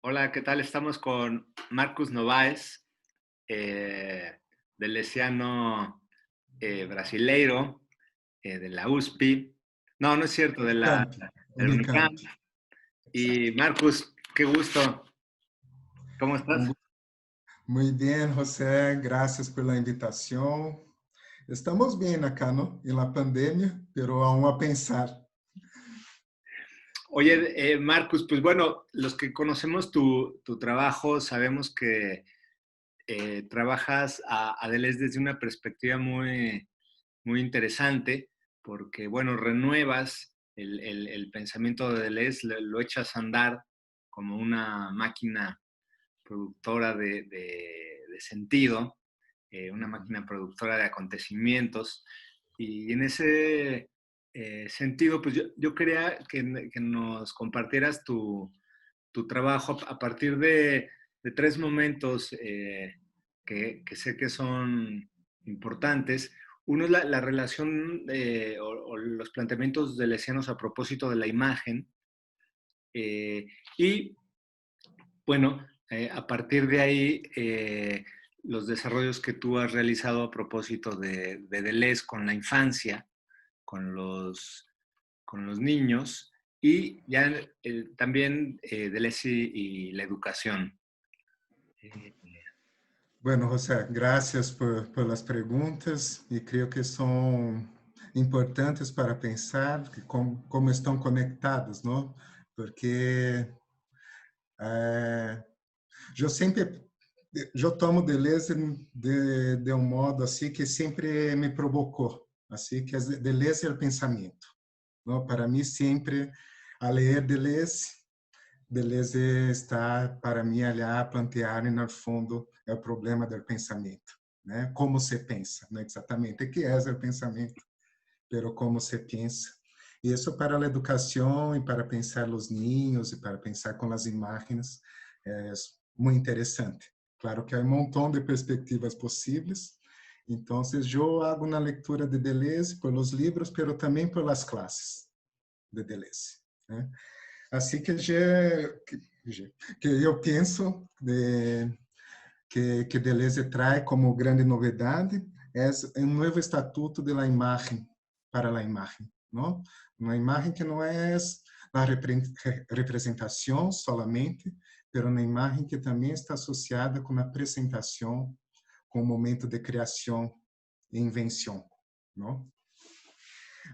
Hola, ¿qué tal? Estamos con Marcus Novaes, delesiano brasileiro, de la USP. No, no es cierto, Unicamp, del Unicamp, UNICAMP. Y exacto. Marcus, qué gusto. ¿Cómo Um, estás? Muy bien, José, gracias por la invitación. Estamos bien acá, ¿no? En la pandemia, pero aún a pensar. Oye, Marcus, pues bueno, los que conocemos tu trabajo sabemos que trabajas a Deleuze desde una perspectiva muy interesante, porque, bueno, renuevas el pensamiento de Deleuze, lo echas a andar como una máquina productora de sentido, una máquina productora de acontecimientos. Y en ese sentido, pues yo quería que nos compartieras tu trabajo a partir de tres momentos que sé que son importantes. Uno es la relación o los planteamientos de Lesianos a propósito de la imagen. eh, y bueno, a partir de ahí, los desarrollos que tú has realizado a propósito de Deleuze con la infancia, con con los niños y ya también Deleuze y la educación. Eh, Bueno, José, gracias por las preguntas y creo que son importantes para pensar como estão conectadas, não? Porque eu sempre eu tomo Deleuze de um modo assim que sempre me provocou, assim que Deleuze é o pensamento, não? Para mim sempre a ler Deleuze está para mim ali a plantear no fundo é o problema do pensamento, né? Como se pensa, não exatamente o que é o pensamento, pero como se pensa. E isso para a educação e para pensar os ninhos e para pensar com as imagens é muito interessante. Claro que há um montão de perspectivas possíveis. Então, eu hago na leitura de Deleuze por os livros, pero também por as classes de Deleuze, né? Assim que eu penso que Deleuze traz como grande novidade é um novo estatuto da imagem para a imagem, não? Uma imagem que não é a representação solamente, mas uma imagem que também está associada com a apresentação, com o momento de criação e invenção, não?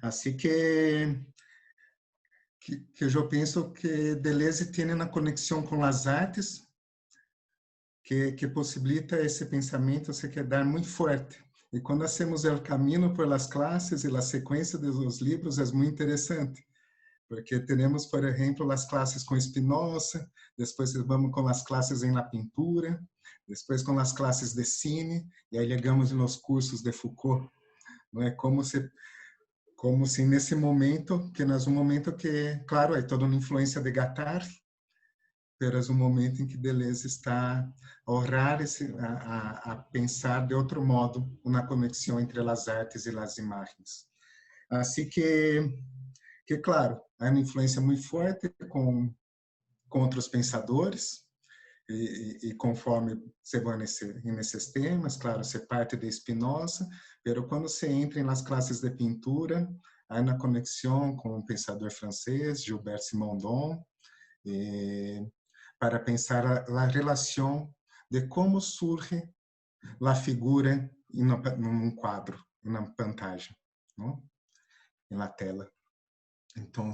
Assim que eu penso que Deleuze tem uma conexão com as artes que possibilita esse pensamento se quedar muito forte. E quando hacemos o caminho por las classes e a sequência dos livros é muito interessante, porque temos, por exemplo, as classes com Spinoza, depois vamos com as classes em la pintura, depois com as classes de cine, e aí chegamos nos cursos de Foucault. Não é como se nesse momento, que nós um momento que, claro, é toda uma influência de Guattari, mas um momento em que Deleuze está a orar a pensar de outro modo uma conexão entre as artes e as imagens. Assim que claro, há uma influência muito forte com outros pensadores, e conforme se vai nesses temas, claro, se parte de Spinoza, mas quando se entra nas classes de pintura, há uma conexão com um pensador francês, Gilbert Simondon, para pensar a relação de como surge a figura em um quadro, em uma pantalla, não? Na tela. Então,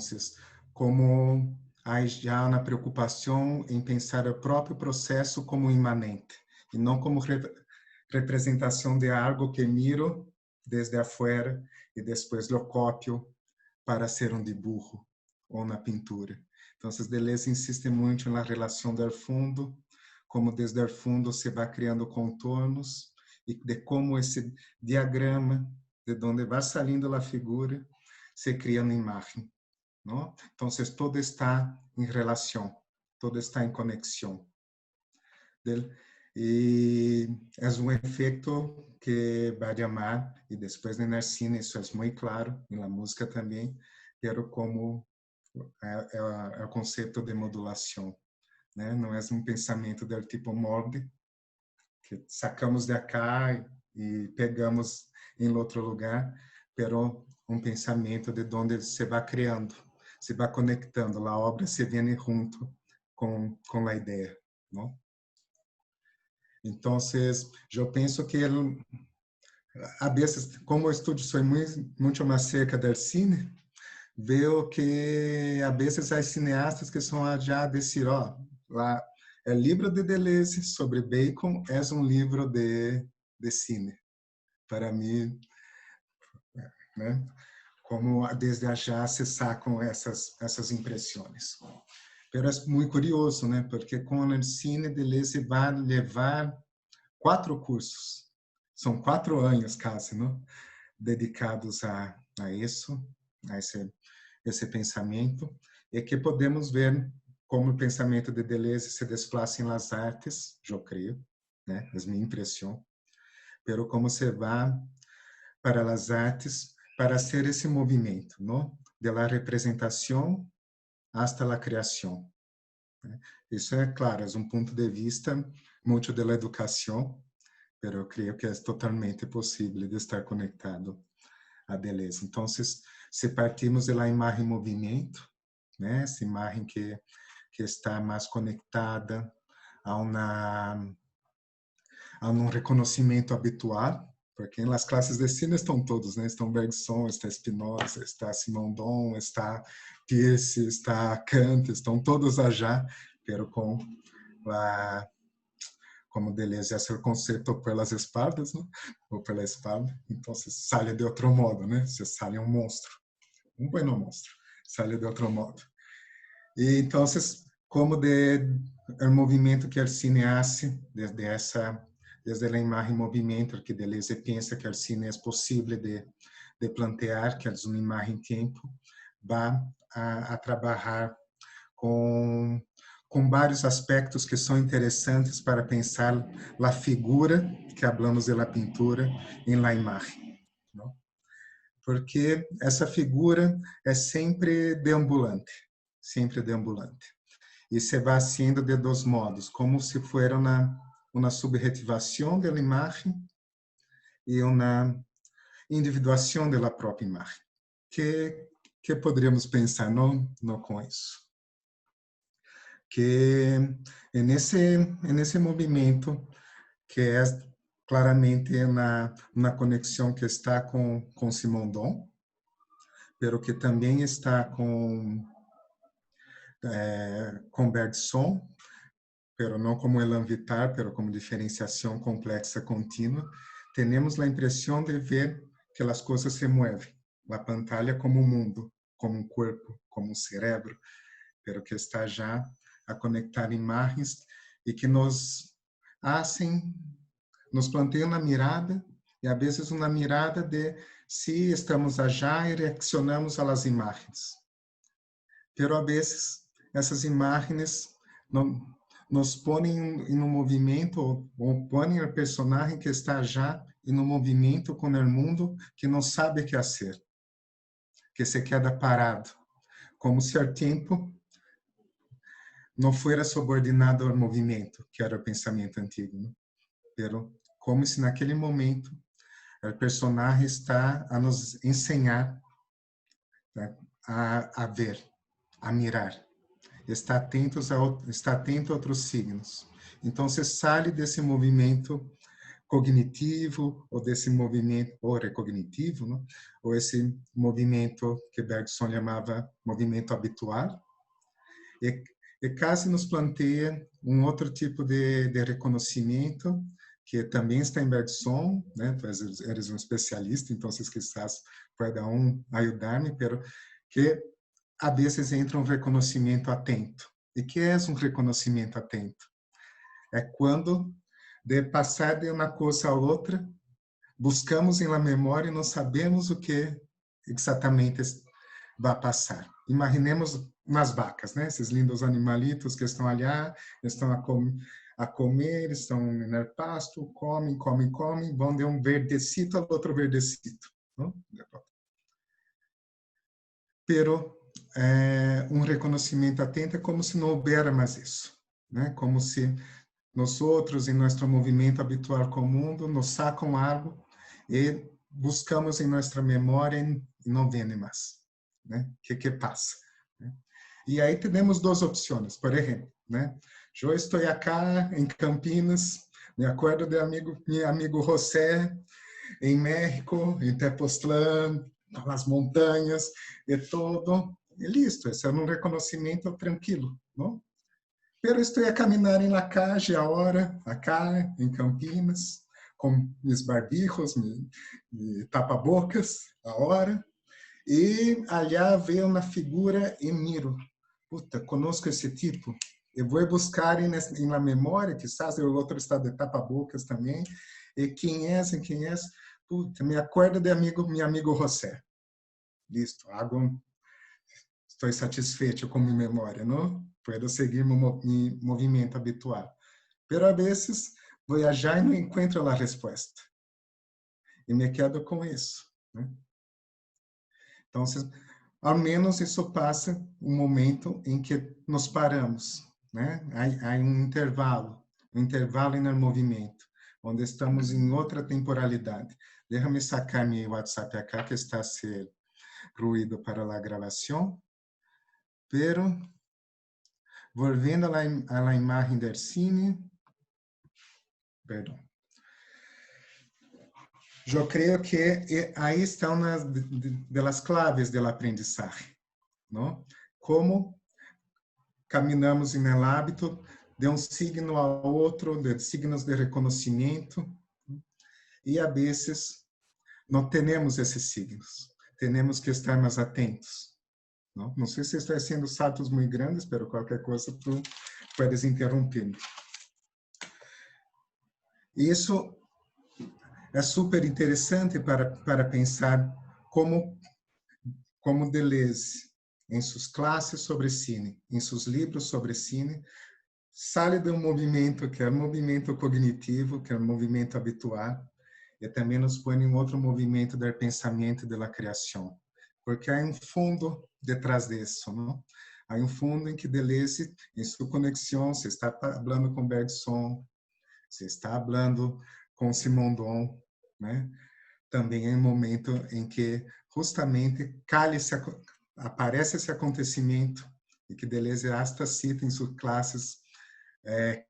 como há já uma preocupação em pensar o próprio processo como imanente e não como representação de algo que miro desde afuera e depois lo copio para ser um dibujo ou na pintura. Então, Deleuze insiste muito na relação do fundo, como desde o fundo se vai criando contornos e de como esse diagrama, de onde vai saindo a figura, se cria uma imagem, não? Então, todo está em relação, todo está em conexão. E é um efeito que vai chamar, e depois na cine isso é muito claro, e na música também, pero como é o conceito de modulação, né? Não é um pensamento do tipo molde, que sacamos de cá e pegamos em outro lugar, pero um pensamento de onde se vai criando, se vai conectando, a obra se vem junto com a ideia, não? Então, eu penso que a vezes, como eu estudo, sou muito mais cerca do cine, vejo que a vezes há cineastas que são já a dizer, ó, lá, o livro de Deleuze sobre Bacon é um livro de cine. Para mim, né? Como desde já se sacam essas impressões. Pero é muito curioso, né? Porque com o cine Deleuze vai levar 4 cursos. São 4 anos quase, não? Dedicados a isso, a esse pensamento, e que podemos ver como o pensamento de Deleuze se desplaça em las artes, eu creio, né? É minha impressão. Pero como se vai para as artes para ser esse movimento, não? De la representação hasta la criação. Isso é claro, é um ponto de vista muito da educação, mas eu creio que é totalmente possível de estar conectado a Deleuze. Então, se partimos da imagem movimento, né? Essa imagem que está mais conectada a um reconhecimento habitual, porque nas classes de cine estão todos, né? Estão Bergson, está Spinoza, está Simondon, está Peirce, está Kant, estão todos já, pero com a como Deleuze é o conceito pelas espaldas, né? Ou pela espalda, então se sai de outro modo, né? Se sai um monstro, um bueno monstro, sai de outro modo. E então, como o movimento que o cine hace desde a imagem movimento, que Deleuze pensa que o cine é possível de plantear, que é uma imagem tempo, vai a trabalhar com vários aspectos que são interessantes para pensar a figura que hablamos da pintura em la imagem, não? Porque essa figura é sempre deambulante, sempre deambulante. E se vai sendo de dois modos, como se fosse uma subjetivação da imagem e uma individuação da própria imagem. Que poderíamos pensar não com isso? Que nesse movimento que é claramente uma conexão que está com Simondon, pero que também está com Bergson, pero não como elan vital, pero como diferenciação complexa contínua, temos a impressão de ver que as coisas se movem, a pantalla como um mundo, como um corpo, como um cerebro, pero que está já a conectar imagens e que nos planteiam na mirada, e às vezes uma mirada de se estamos já e reaccionamos às imagens. Pero às vezes essas imagens nos põem em um movimento, ou põem o personagem que está já em um movimento com o mundo que não sabe o que fazer, que se queda parado, como se o tempo não fosse subordinado ao movimento, que era o pensamento antigo, né? Pero como se naquele momento o personagem está a nos ensinar, né, a ver, a mirar. Está atento a outros signos. Então, você sai desse movimento cognitivo, ou desse movimento, ou recognitivo, né? Ou esse movimento que Bergson chamava movimento habitual, e quase nos planteia um outro tipo de reconhecimento, que também está em Bergson, né? Tu eres um especialista, então, quizás pueda ajudar-me, pero que a vezes entra um reconhecimento atento. E que é um reconhecimento atento? É quando, de passar de uma coisa a outra, buscamos em la memória e não sabemos o que exatamente vai passar. Imaginemos umas vacas, né? Esses lindos animalitos que estão ali, estão a comer, estão no pasto, comem, vão de um verdecito ao outro verdecito, não? Pero um reconhecimento atento é como se não houvesse mais isso. né? Como se nós outros, em nosso movimento habitual com o mundo, nos sacam algo e buscamos em nossa memória e não vem mais, né? Que passa? Né? E aí temos duas opções, por exemplo, né? Eu estou acá em Campinas, me acordo de meu amigo José, em México, em Tepoztlán, nas montanhas e todo, e listo, esse é um reconhecimento tranquilo, não? Pero estou a caminhar em la calle agora, acá em Campinas, com meus barbijos, me tapa-bocas, agora, e allá vejo uma figura e miro. Puta, conosco esse tipo. Eu vou buscar em la memória, quizás o outro está de tapa-bocas também, e quem é, e quem é. Puta, me acordo de meu amigo José. Listo, estou satisfeito com minha memória, não? Puedo seguir meu movimento habitual. Pero a vezes vou viajar e não encontro a resposta. E me quedo com isso, né? Então, ao menos isso passa um momento em que nos paramos, né? Há um intervalo no movimento, onde estamos em outra temporalidade. Deixa-me sacar meu WhatsApp acá, que está a ser ruído para a gravação, pero volviendo a la imagen del cine, perdão. Eu creio que aí está uma das claves do aprendizagem, não? Como caminhamos no hábito de um signo ao outro, de signos de reconhecimento, e a vezes não temos esses signos. Temos que estar mais atentos. Não sei se estou sendo saltos muito grandes, mas qualquer coisa tu puedes interromper-me. Isso é super interessante para pensar como Deleuze, em suas classes sobre cine, em seus livros sobre cine, sai de um movimento que é o movimento cognitivo, que é o movimento habitual, e também nos põe em outro movimento do pensamento e da criação, porque há um fundo detrás disso, não? Há um fundo em que Deleuze, em sua conexão, se está falando com Bergson, se está falando com Simondon, né? Também é um momento em que justamente aparece esse acontecimento e que Deleuze hasta cita em suas classes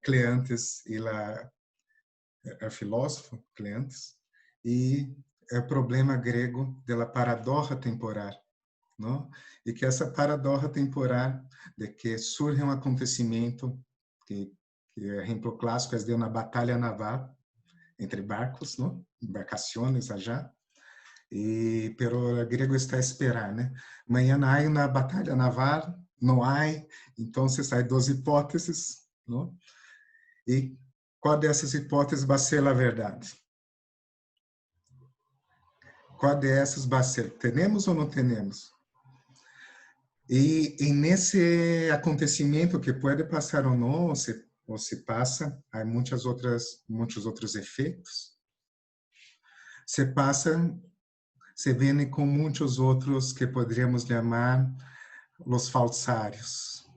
Cleantes e o filósofo Cleantes, e é o problema grego da paradoxa temporal, não? E que essa paradoxa temporal de que surge um acontecimento que exemplo clássico é de uma batalha naval entre barcos, não? Embarcações allá, pero o grego está a esperar, né? Amanhã há uma batalha naval, não há, então há duas hipóteses, não? E qual dessas hipóteses vai ser a verdade? Qual dessas vai ser? Temos ou não temos? E nesse acontecimento que pode passar ou não, ou se passa, há muitos outros efeitos. Se passa, se vem com muitos outros que poderíamos chamar os falsários.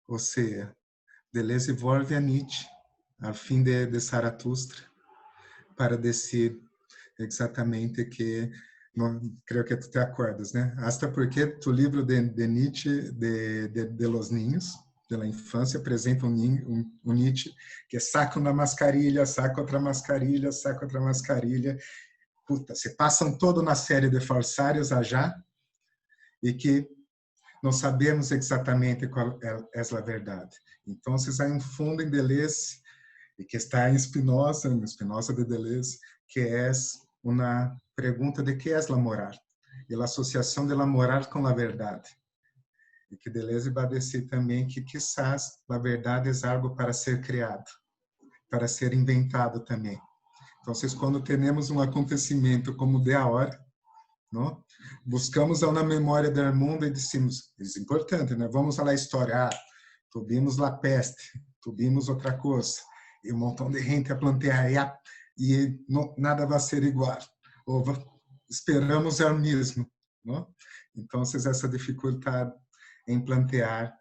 Ou seja, Deleuze volve a Nietzsche, ao fim de Zaratustra, para dizer exatamente que, não, creio que tu te acordas, né? Hasta porque tu livro de Nietzsche, de los niños, de la infância, apresenta um Nietzsche que saca uma mascarilha, saca outra mascarilha, saca outra mascarilha. Puta, se passam todo na série de falsários já, e que não sabemos exatamente qual é a verdade. Então, há um fundo em Deleuze, e que está em Spinoza de Deleuze, que é uma pergunta de que é a moral, e a associação da moral com a verdade. E que Deleuze vai dizer também que, quizás, a verdade é algo para ser criado, para ser inventado também. Então, quando temos um acontecimento como o de agora, não? Buscamos na memória do mundo e dizemos, isso é importante, né? Vamos à história, tuvimos a peste, tuvimos outra coisa, e um montão de gente a plantear, e não, nada vai ser igual, ou esperamos o mesmo, não? Então, essa dificuldade em plantear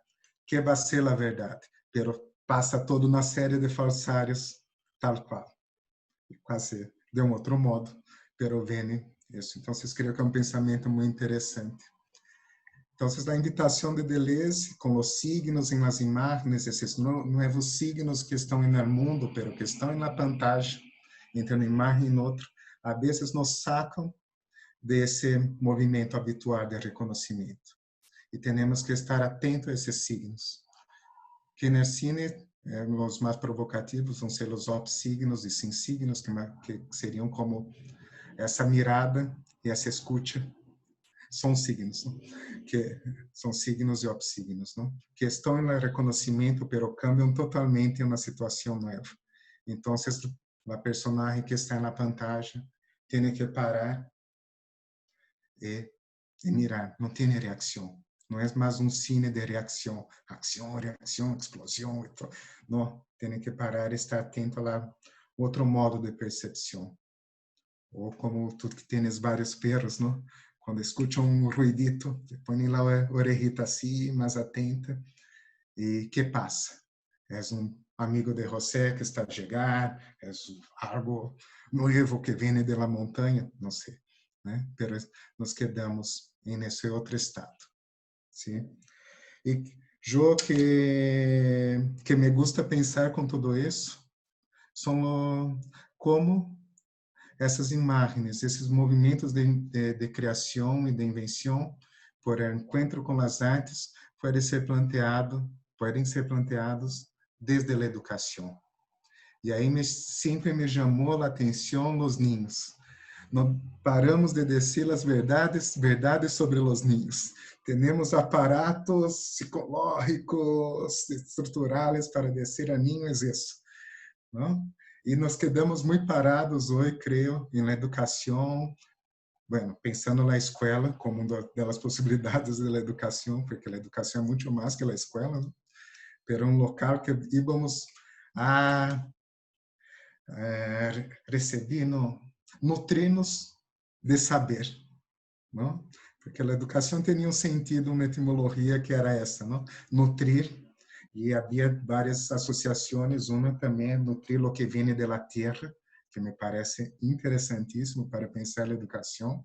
que vai ser a verdade. pero passa todo na série de falsários, tal qual. Quase de um outro modo, pero vem isso. Então, creio que é um pensamento muito interessante. Então, a invitação de Deleuze, com os signos em las imagens, esses novos signos que estão no mundo, pero que estão na pantalla, entre uma imagem e outra, a vezes nos sacam desse movimento habitual de reconhecimento. E temos que estar atentos a esses signos. Que no cine, os mais provocativos vão ser os signos e sin signos, que seriam como essa mirada e essa escuta. São signos, não? Que são signos e signos, não? Que estão no reconhecimento, pero cambiam totalmente em uma situação nova. Então, a personagem que está na pantalla tem que parar e mirar, não tem reação. Não é mais um cine de reação, ação, reação, explosão. Não, tem que parar e estar atento a outro modo de percepção. Ou como tu que tens vários perros, não? Quando escutam um ruidito, põe lá a orejita assim, mais atenta. E que passa? És um amigo de José que está a chegar? És algo novo que vem da montanha? Não sei, né? Pero nos quedamos nesse outro estado. Sim. E eu que me gusta pensar com tudo isso são como essas imagens, esses movimentos de criação e de invenção por encontro com as artes podem ser planteados desde a educação. E aí sempre me chamou a atenção os ninhos. Não paramos de dizer as verdades sobre os ninhos. Temos aparatos psicológicos, estruturais para dizer a ninhos isso, não? E nos quedamos muito parados hoje, creio, na educação, bueno, pensando na escola como uma das possibilidades da educação, porque a educação é muito mais que a escola, né? Pero um local que íbamos a receber, nutrir-nos de saber, não? Porque a educação tinha um sentido, uma etimologia que era essa, não? Nutrir, e havia várias associações, uma também é nutrir o que vem da terra, que me parece interessantíssimo para pensar a educação,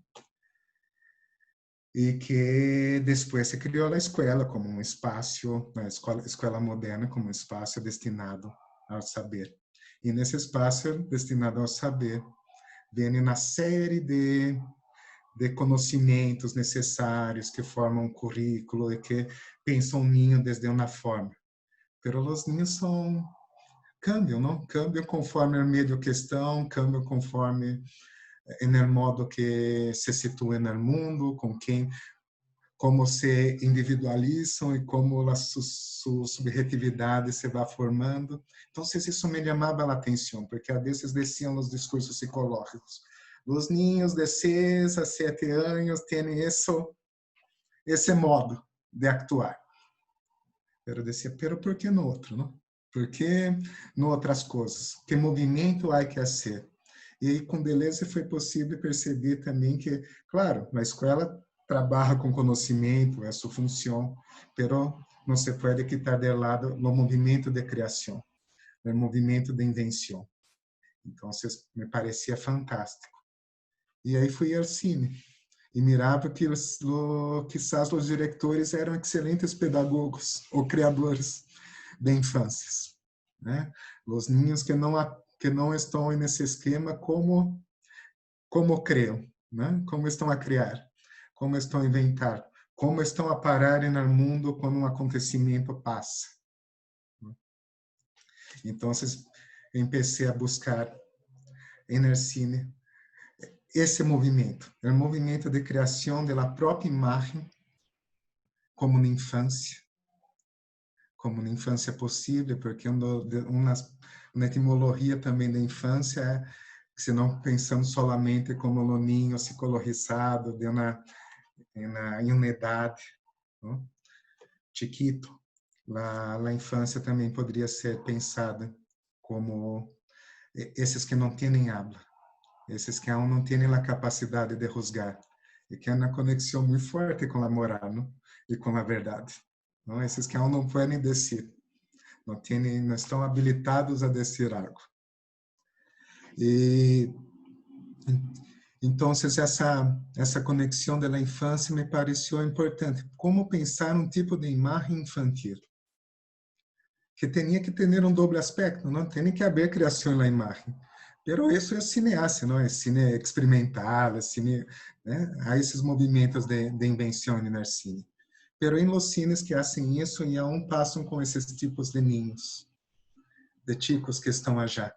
e que depois se criou a escola como um espaço, a escola moderna como um espaço destinado ao saber. E nesse espaço destinado ao saber, vem uma série de conhecimentos necessários que formam um currículo e que pensam um ninho desde uma forma. Pero os ninhos cambiam, não? Cambiam conforme o meio que estão, cambiam conforme no modo que se situam no mundo, com quem, como se individualizam e como a sua subjetividade se vai formando. Então, isso me chamava a atenção, porque às vezes desciam os discursos psicológicos. Os ninhos de 6 a 7 anos têm esse modo de actuar. Eu dizia, por que no outro, não? Por que no outras coisas? Que movimento há que fazer? E com Deleuze foi possível perceber também que, claro, na escola trabalha com conhecimento, é sua função, pero não se pode quitar de lado o movimento de criação, o movimento de invenção. Então, me parecia fantástico. E aí fui ao cine e mirava que quizás os diretores eram excelentes pedagogos ou criadores de infâncias, né? Os ninhos que não estão nesse esquema como criam, né? Como estão a criar, como estão a inventar, como estão a parar no mundo quando um acontecimento passa. Então, comecei a buscar no cine esse movimento, o movimento de criação da própria imagem como na infância possível, porque uma etimologia também da infância é, se não pensamos solamente como o ninho psicologizado de uma idade, não? Chiquito, a infância também poderia ser pensada como esses que não têm habla, esses que aún não têm a capacidade de juzgar, e que é uma conexão muito forte com a moral, não? E com a verdade. Não? Esses que aún não podem dizer, não estão habilitados a dizer algo. E então essa conexão da infância me pareceu importante. Como pensar um tipo de imagem infantil que tinha que ter um doble aspecto, não tem que haver criação na imagem. Pero isso é cineasta, não é cine experimental, é cine, né? Há esses movimentos de invenção no cine. Pero em los cines que fazem isso e aún passam com esses tipos de ninhos, de chicos que estão allá,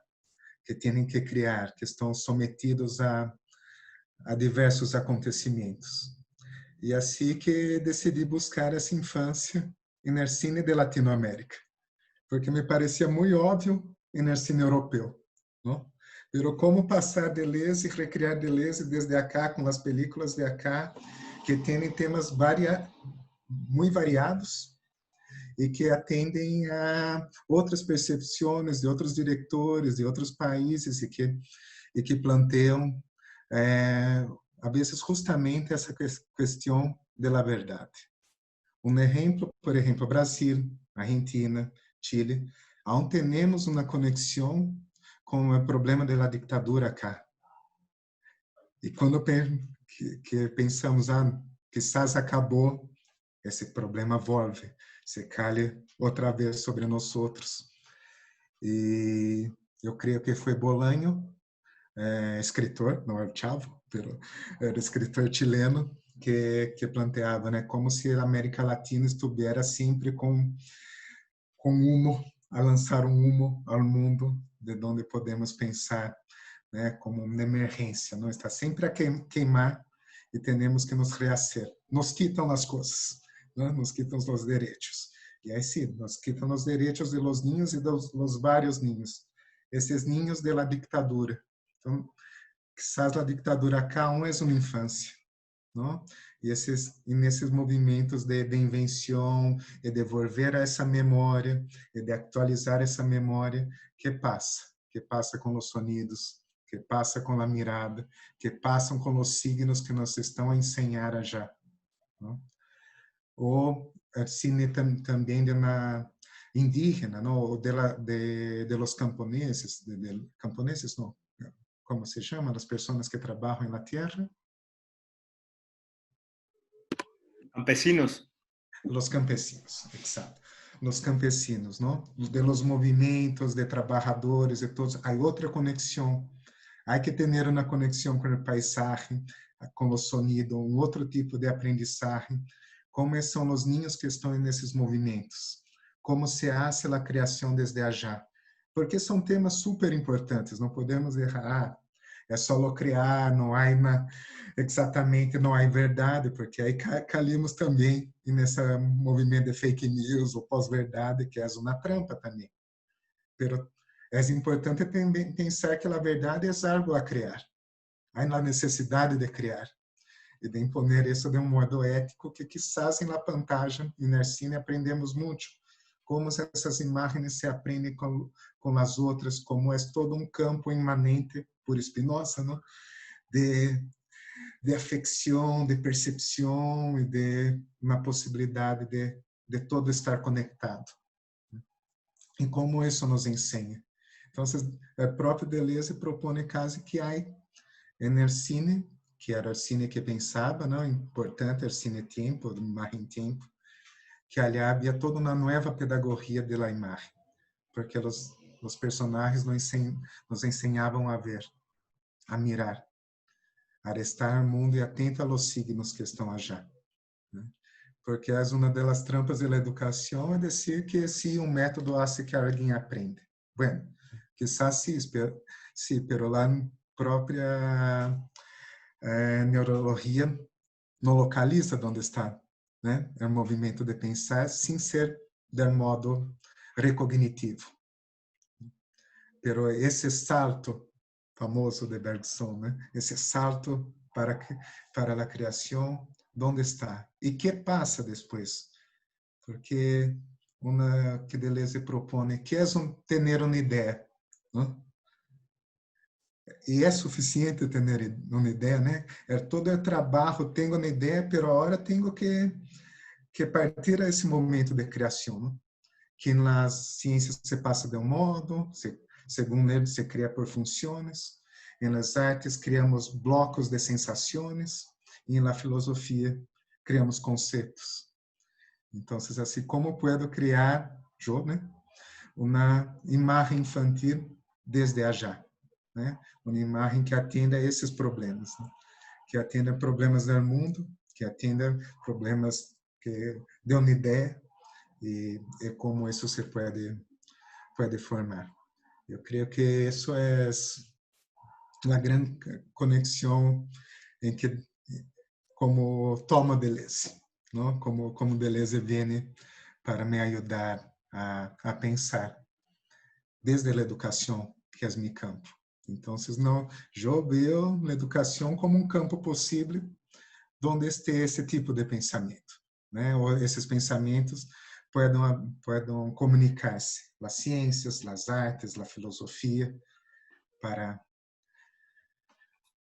que têm que criar, que estão sometidos a diversos acontecimentos. E assim que decidi buscar essa infância no cine de Latinoamérica, porque me parecia muito óbvio no cine europeu, não? Pero como passar Deleuze e recriar Deleuze desde acá, com as películas de acá, que têm temas muito variados e que atendem a outras percepções de outros diretores de outros países e que planteiam a vezes justamente essa questão da verdade. Um exemplo, por exemplo, Brasil, Argentina, Chile, aún temos uma conexão com o problema da ditadura cá. E quando que pensamos, quizás acabou, esse problema volve, se calha outra vez sobre nós outros. E eu creio que foi Bolanho, escritor, não é o Chavo, era escritor chileno, que planteava, né, como se a América Latina estivesse sempre com humo, a lançar humo ao mundo, de onde podemos pensar, né, como uma emergência, não está sempre a queimar e temos que nos rehacer. Nos quitam as coisas, né? Nos quitam os direitos. E aí sim, nos quitam os direitos de los niños e dos vários ninhos. Esses ninhos de la ditadura. Então, quizás a ditadura acá é uma infância, não? E nesses movimentos de invenção e de volver a essa memória e de actualizar essa memória que passa com os sonidos, que passa com a mirada, que passam com os signos que nos estão a ensinar já. Não? Ou cine também de uma indígena, não? Ou de los camponeses, camponeses não, como se chama, as pessoas que trabalham na terra? Campesinos. Los campesinos, exacto. Los campesinos, ¿no? De los movimientos de trabajadores y todos. Hay otra conexión. Hay que tener una conexión con el paisaje, con los sonidos, un otro tipo de aprendizaje. Como são os niños que estão nesses movimentos? Como se hace a criação desde allá? Porque são temas super importantes, não podemos errar. É só criar, não há exatamente, não há verdade, porque aí caímos também nesse movimento de fake news ou pós-verdade, que é uma trampa também. Pero é importante também pensar que a verdade é algo a criar. Há a necessidade de criar e de imponer isso de um modo ético que quizás na pantagem e no cine aprendemos muito como essas imagens se aprendem com as outras, como é todo um campo imanente por Spinoza, não? De afecção, de percepção e de uma possibilidade de todo estar conectado. E como isso nos ensina. Então, o próprio Deleuze propõe quase que há no cine, que era o cine que pensava, não? Importante o cine-tempo, imagem-tempo, que ali havia toda uma nova pedagogia da imagem, porque os personagens nos ensinavam a ver, a mirar, a estar no mundo e atento aos signos que estão allá. Né? Porque é uma das trampas da educação é dizer que se um método hace que alguém aprenda. Bueno, quizás sí, pero la própria neurologia não localiza onde está, né? É um movimento de pensar sem ser de modo recognitivo. Pero esse salto famoso de Bergson, né? Esse salto para a criação, onde está? E que passa depois? Porque que Deleuze propõe que é ter uma ideia, não? E é suficiente ter uma ideia, né? Todo o trabalho, tenho uma ideia, pero agora tenho que partir a esse momento de criação, não? que nas ciências se passa de um modo, segundo ele se cria por funções, em las artes criamos blocos de sensações e na filosofia criamos conceitos. Então, assim, como puedo criar, eu, né, uma imagem infantil desde allá, né? Uma imagem que atenda a esses problemas, né? Que atenda a problemas do mundo, que atenda problemas de uma ideia e como isso se pode formar. Eu creio que isso é uma grande conexão em que como toma Deleuze, não? Como Deleuze vem para me ajudar a pensar desde a educação, que é meu campo. Então, não, eu vejo a educação como um campo possível onde esteja esse tipo de pensamento, né? Ou esses pensamentos podem comunicar-se, as ciências, as artes, a filosofia, para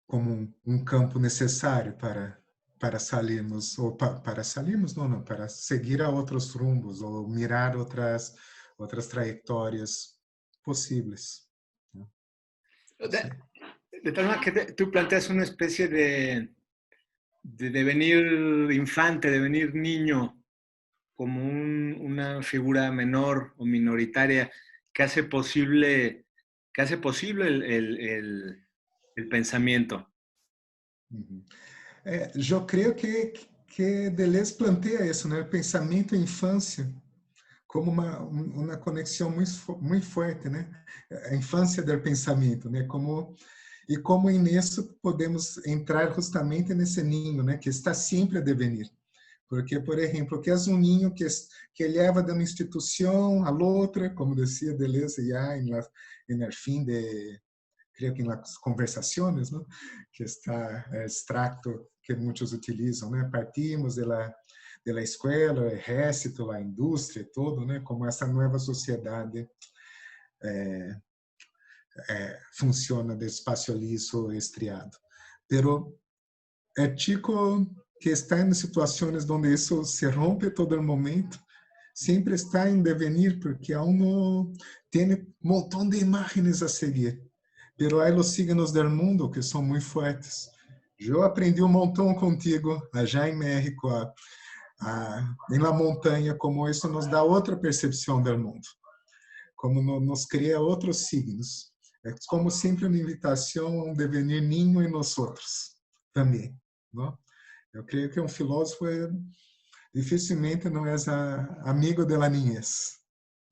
como um campo necessário para sairmos ou para sairmos não, para seguir a outros rumbos ou mirar outras trajetórias possíveis, né? De, de tal manera que tú planteas una especie de devenir infante, devenir niño, como una figura menor o minoritaria que hace posible el pensamiento. Uhum. Eu creio que Deleuze planteia isso, né? O pensamento e infância como uma conexão muito forte, né? A infância do pensamento, né? Como nisso podemos entrar justamente nesse ninho, né? Que está sempre a devenir. Porque, por exemplo, que é um ninho que leva de uma instituição a outra, como dizia Deleuze já no fim de, creio que nas conversações, né? Que está extracto que muitos utilizam, né? Partimos de la escola, o exército, a indústria, todo, né? Como essa nova sociedade funciona de espaço liso estriado. Pero é chico que está em situações onde isso se rompe todo o momento, sempre está em devenir, porque aún não tem um montão de imagens a seguir. Pero há os signos do mundo que são muito fortes. Eu aprendi um montão contigo, já em México, em la montanha, como isso nos dá outra percepção do mundo, como nos cria outros signos. É como sempre uma invitação a um devenir ninho em nós outros também, não? Eu creio que um filósofo dificilmente não é amigo da niñez.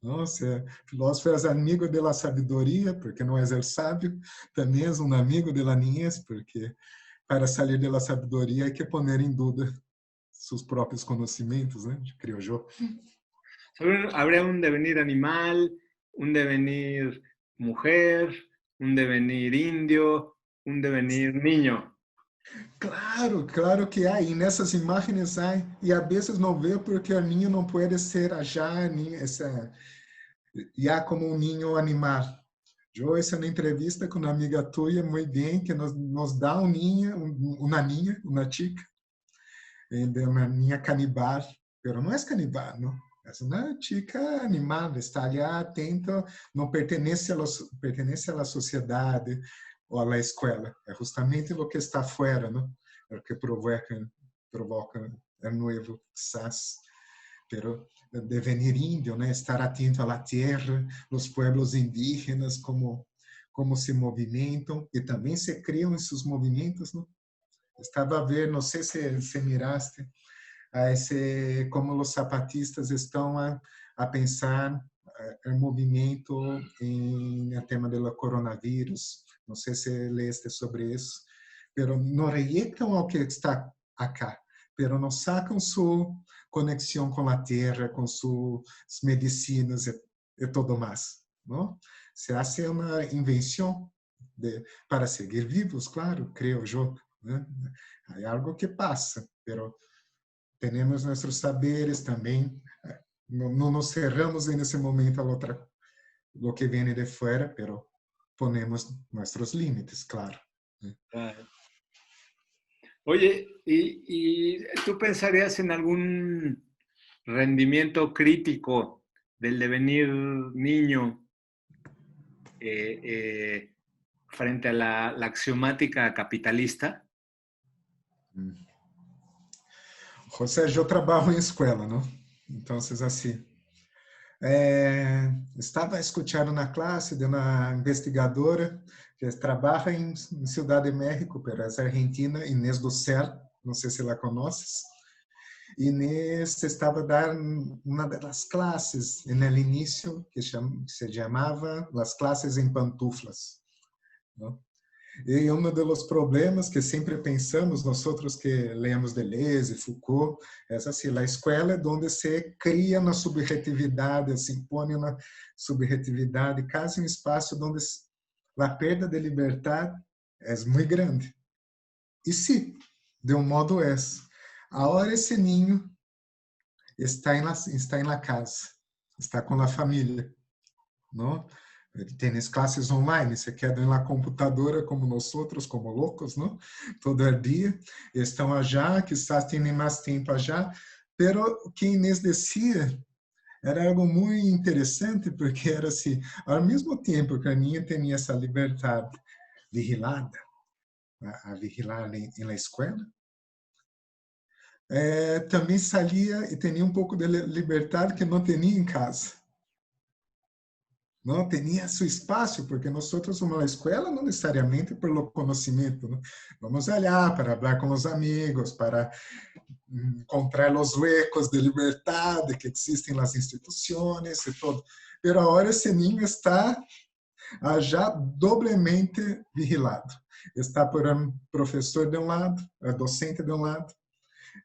Não, se é filósofo é amigo da sabedoria, porque não é o sábio, também é um amigo da niñez, porque para sair da sabedoria há que poner em dúvida seus próprios conhecimentos, né? Creio eu. Habría un devenir animal, un devenir mujer, un devenir indio, un devenir niño. Claro, claro que há, e nessas imagens há, e às vezes não vê porque o ninho não pode ser já como um ninho animal. Eu, essa na entrevista com uma amiga tua, muito bem, que nos dá um ninho, uma ninha, uma chica, uma ninha canibal, mas não é canibal, não. É uma chica animal, está ali atenta, não pertence à sociedade ou à escola. É justamente o que está fora, não? É o que provoca o novo quizás. Pero devenir índio, né? Estar atento à terra, os pueblos indígenas, como se movimentam e também se criam esses movimentos, não? Estava a ver, não sei se miraste, como os zapatistas estão a pensar o movimento em tema do coronavírus. Não sei se leste sobre isso, pero não rejeitam ao que está acá, pero não sacam sua conexão com a terra, com suas medicinas e todo mais, não? Se hace uma invenção para seguir vivos, claro, creio eu, né? É algo que passa, pero temos nossos saberes também. Não nos cerramos nesse momento a outra, o que vem de fora, pero ponemos nossos limites, claro. Claro. Oye, ¿y tú pensarías en algún rendimiento crítico del devenir niño eh, eh, frente a la axiomática capitalista? José, eu trabalho em escola, não? Então, assim, estava escutando na classe de uma investigadora que trabalha em Ciudad de México, pero é argentina, Inês do Céu, não sei se la conheces. Inês estava dando uma das classes no início que se chamava as classes em pantuflas, não? E um dos problemas que sempre pensamos, nós outros que lemos Deleuze, Foucault, é assim, a escola é onde se cria na subjetividade, se impõe na subjetividade, quase um espaço onde a perda de liberdade é muito grande. E sim, de um modo é. Agora esse ninho está em la casa, está com a família, não? Tem classes online, se quedam na computadora como nós outros, como loucos, não? Todo o dia, estão allá, quizás têm mais tempo allá, pero o que Inês dizia era algo muito interessante, porque era assim, ao mesmo tempo que a minha tinha essa liberdade vigilada, a vigilar na escola, também saía e tinha um pouco de liberdade que não tinha em casa. Não tinha seu espaço, porque nós outros vamos à escola não necessariamente pelo conhecimento, não? Vamos olhar para falar com os amigos, para encontrar os huecos de liberdade que existem nas instituições e tudo. Mas agora esse ninho está já doblemente vigilado. Está por um professor de um lado, a docente de um lado,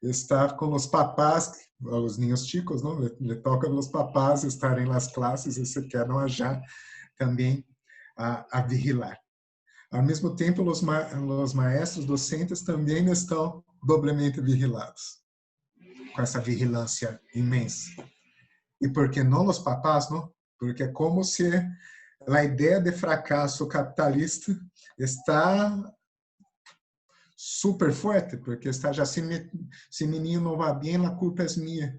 está com os papás, os ninhos chicos, não? Le toca aos papás estarem nas classes e se quedam já também a vigilar. Ao mesmo tempo, os maestros docentes também estão doblemente vigilados, com essa vigilância imensa. E por que não os papás, não? Porque é como se a ideia de fracasso capitalista está super forte, porque está já se menino não vai bem, a culpa é minha.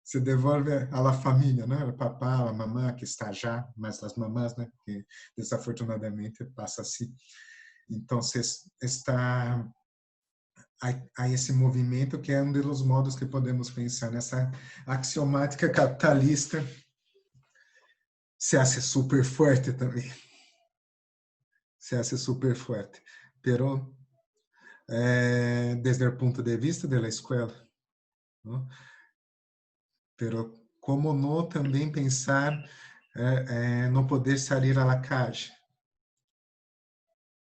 Se devolve a la família, né? O papá, a mamã que está já, mas as mamãs, né? Que desafortunadamente passa assim. Então, está a esse movimento que é um dos modos que podemos pensar nessa axiomática capitalista se hace super forte também. Se hace super forte. Pero desde o ponto de vista da escola, não? Pero como não também pensar no poder sair à la calle,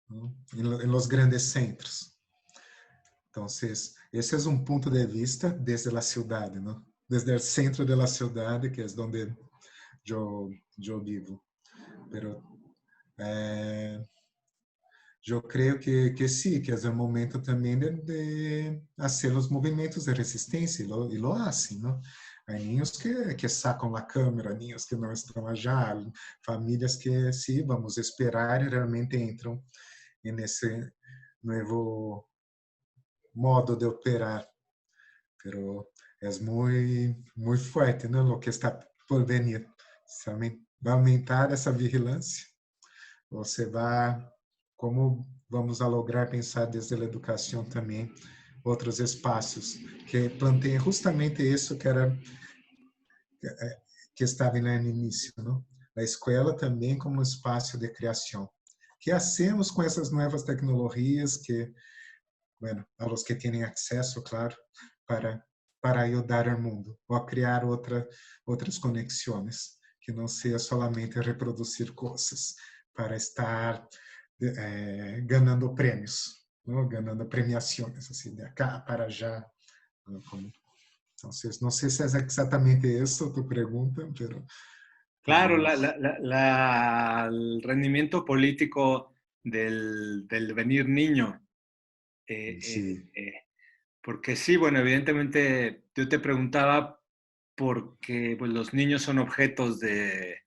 não? Em los grandes centros. Então, esse é um ponto de vista desde a cidade, não? Desde o centro da cidade, que é onde eu vivo. Pero eu creio que sim, que é o momento também de fazer os movimentos de resistência, e lo hacen, não? Há ninhos que sacam a câmera, ninhos que não estão já, famílias que, sim, vamos esperar e realmente entram nesse novo modo de operar. Pero é muito forte, né? O que está por venir. Vai aumentar essa vigilância. Você vai, como vamos a lograr pensar desde a educação também outros espaços que planteiem justamente isso que estava no início, não? A escola também como um espaço de criação. Que hacemos com essas novas tecnologias que, bueno, a los que têm acesso, claro, para ajudar ao mundo, ou a criar outras conexões, que não seja solamente reproduzir coisas para estar ganhando prêmios, não? Ganhando premiações, assim, de cá para já. Como, não sei se é exatamente isso a tua pergunta, pero Claro, podemos... el rendimiento político del venir niño. Eh, eh, Sí. eh, Porque sí, bueno, evidentemente yo te preguntaba porque pues, los niños son objetos de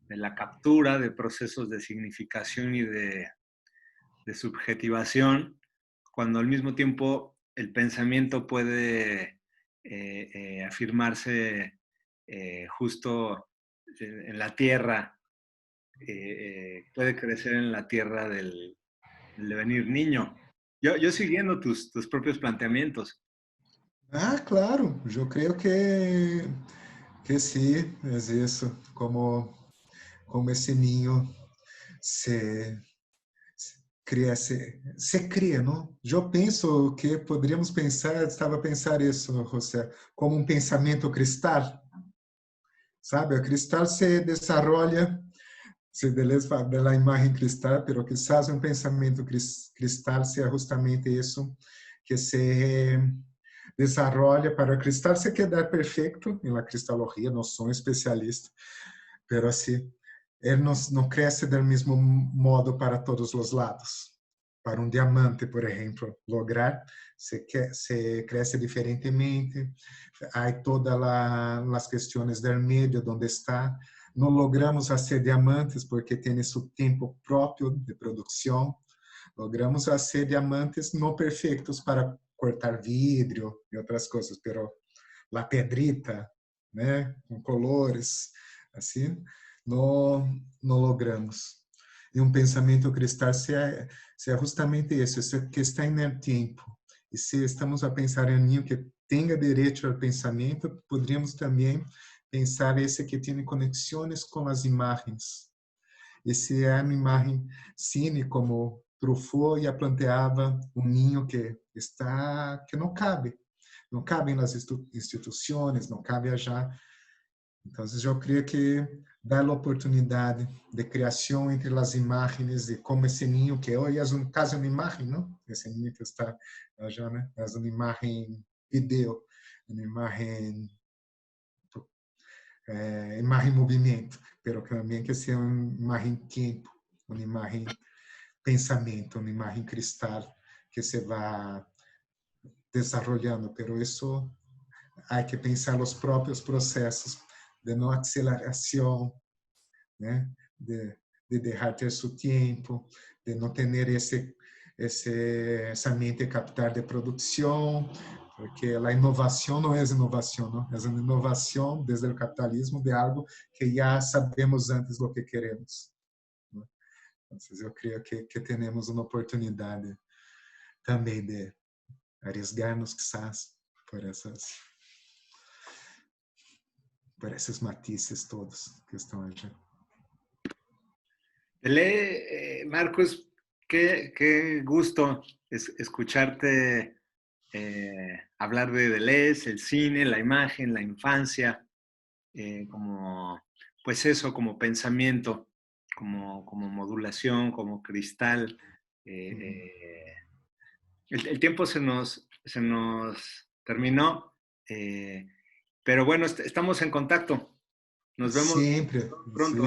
la captura, de procesos de significación y de subjetivación, cuando al mismo tiempo el pensamiento puede afirmarse justo en la tierra, puede crecer en la tierra del devenir niño. Yo siguiendo tus propios planteamientos. Ah, claro, eu creio que sim, é isso, como esse ninho se se cria, não? Eu penso que poderíamos pensar, estava a pensar isso, José, como um pensamento cristal, sabe? O cristal se desenvolve, se beleza da imagem cristal, pero quizás um pensamento cristal seja justamente isso, que se desenvolve para o cristal se quedar perfeito em la cristalogria, não sou um especialista, pero assim, ele não cresce do mesmo modo para todos os lados. Para um diamante, por exemplo, lograr se cresce diferentemente. Há todas as questões do meio onde está. Não logramos fazer diamantes porque tem seu tempo próprio de produção. Logramos fazer diamantes não perfeitos para cortar vidro e outras coisas, pero la pedrita, né, com colores, assim, não logramos. E um pensamento cristal se é justamente isso, que está no tempo. E se estamos a pensar em um que tenha direito ao pensamento, poderíamos também pensar esse que tem conexões com as imagens. E se é uma imagem cine, como Truffaut já planteava um ninho que não cabe nas instituições, não cabe já. Então, eu creio que dá a oportunidade de criação entre as imagens e como esse ninho que hoje é um caso de uma imagem, não? Esse ninho que está já, né? É uma imagem vídeo, uma imagem movimento, pero também que seja uma imagem tempo, uma imagem pensamento, uma imagem cristal que se vai desarrollando, pero isso há que pensar os próprios processos de não aceleração, né? De deixar ter seu tempo, de não ter essa mente captar de produção, porque a inovação não é inovação, não? É uma inovação desde o capitalismo de algo que já sabemos antes do que queremos. Né? Então, eu creio que temos uma oportunidade também de arriesgar-nos, quizás, por esses matizes todos que estão aí. Marcos, qué gusto escucharte hablar de Deleuze, el cine, la imagen, la infancia, como, pues eso, como pensamiento, como modulación, como cristal. El tiempo se nos terminó, pero bueno, estamos en contacto. Nos vemos Sempre, pronto.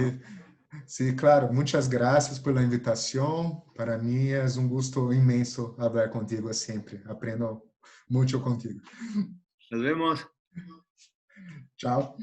sim, claro. Muitas graças pela invitação. Para mim é um gosto imenso falar contigo sempre. Aprendo muito contigo. Nos vemos. Tchau.